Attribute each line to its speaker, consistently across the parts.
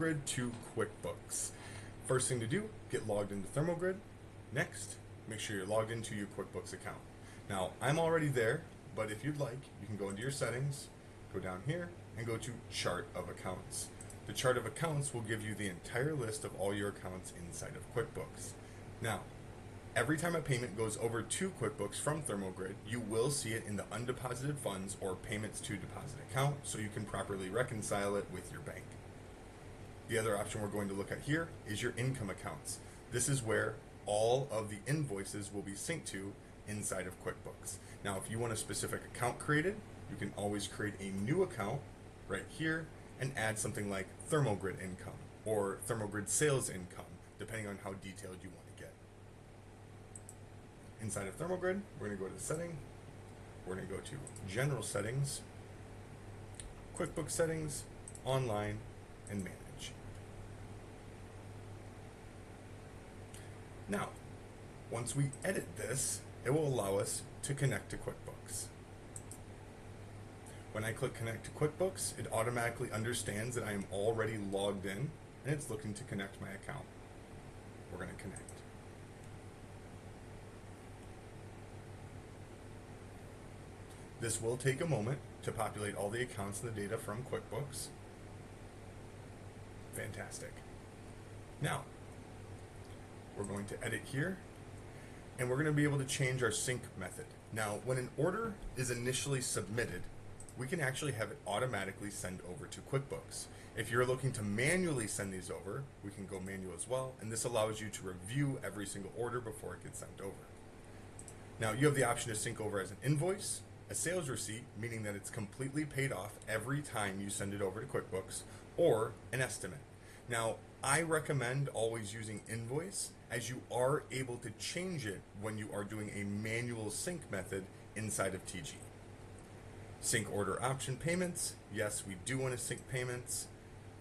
Speaker 1: Grid to QuickBooks. First thing to do, get logged into ThermoGrid. Next, make sure you're logged into your QuickBooks account. Now, I'm already there, but if you'd like, you can go into your settings, go down here, and go to Chart of Accounts. The Chart of Accounts will give you the entire list of all your accounts inside of QuickBooks. Now, every time a payment goes over to QuickBooks from ThermoGrid, you will see it in the undeposited funds or payments to deposit account, so you can properly reconcile it with your bank. The other option we're going to look at here is your income accounts. This is where all of the invoices will be synced to inside of QuickBooks. Now, if you want a specific account created, you can always create a new account right here and add something like ThermoGrid income or ThermoGrid sales income, depending on how detailed you want to get. Inside of ThermoGrid, we're going to go to Setting. We're going to go to General Settings, QuickBooks Settings, Online, and Manage. Now, once we edit this, it will allow us to connect to QuickBooks. When I click Connect to QuickBooks, it automatically understands that I am already logged in and it's looking to connect my account. We're going to connect. This will take a moment to populate all the accounts and the data from QuickBooks. Fantastic. Now, we're going to edit here, and we're going to be able to change our sync method. Now, when an order is initially submitted, we can actually have it automatically send over to QuickBooks. If you're looking to manually send these over, we can go manual as well, and this allows you to review every single order before it gets sent over. Now, you have the option to sync over as an invoice, a sales receipt, meaning that it's completely paid off every time you send it over to QuickBooks, or an estimate. Now, I recommend always using invoice, as you are able to change it when you are doing a manual sync method inside of TG. Sync order option payments. Yes, we do want to sync payments.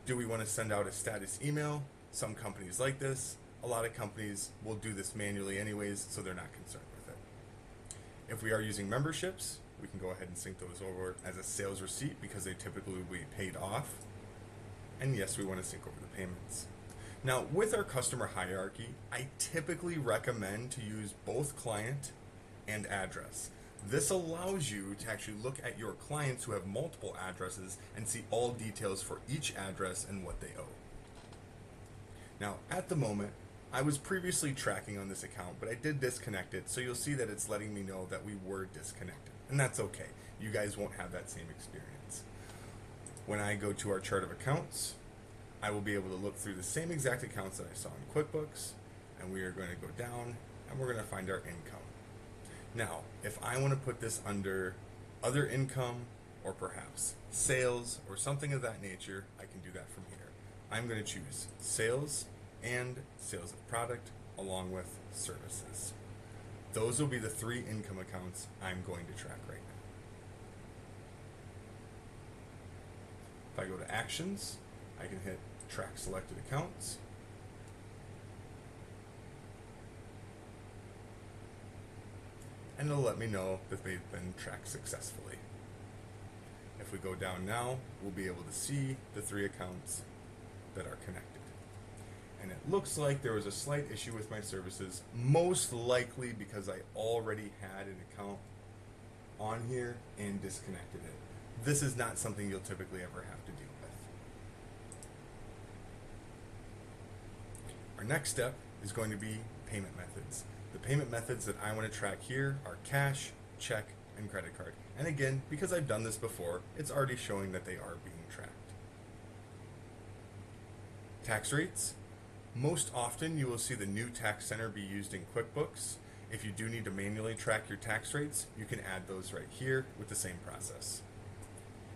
Speaker 1: Do we want to send out a status email? Some companies like this. A lot of companies will do this manually anyways, so they're not concerned with it. If we are using memberships, we can go ahead and sync those over as a sales receipt because they typically will be paid off. And yes, we want to sync over the payments. Now, with our customer hierarchy, I typically recommend to use both client and address. This allows you to actually look at your clients who have multiple addresses and see all details for each address and what they owe. Now, at the moment, I was previously tracking on this account, but I did disconnect it, so you'll see that it's letting me know that we were disconnected. And that's okay. You guys won't have that same experience. When I go to our chart of accounts, I will be able to look through the same exact accounts that I saw in QuickBooks, and we are going to go down and we're going to find our income. Now, if I want to put this under other income or perhaps sales or something of that nature, I can do that from here. I'm going to choose sales and sales of product along with services. Those will be the three income accounts I'm going to track right now. If I go to actions, I can hit track selected accounts. And it'll let me know that they've been tracked successfully. If we go down now, we'll be able to see the three accounts that are connected. And it looks like there was a slight issue with my services, most likely because I already had an account on here and disconnected it. This is not something you'll typically ever have to deal with. Our next step is going to be payment methods. The payment methods that I want to track here are cash, check, and credit card. And again, because I've done this before, it's already showing that they are being tracked. Tax rates. Most often you will see the new tax center be used in QuickBooks. If you do need to manually track your tax rates, you can add those right here with the same process.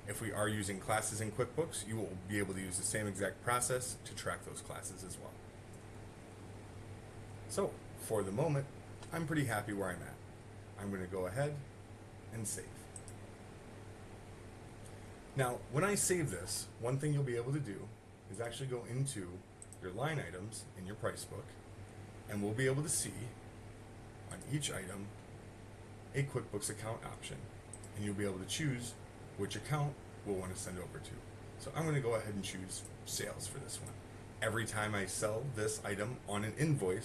Speaker 1: If we are using classes in QuickBooks, you will be able to use the same exact process to track those classes as well. So, for the moment, I'm pretty happy where I'm at. I'm going to go ahead and save. Now, when I save this, one thing you'll be able to do is actually go into your line items in your price book, and we'll be able to see on each item a QuickBooks account option, and you'll be able to choose which account we'll want to send over to. So I'm going to go ahead and choose sales for this one. Every time I sell this item on an invoice,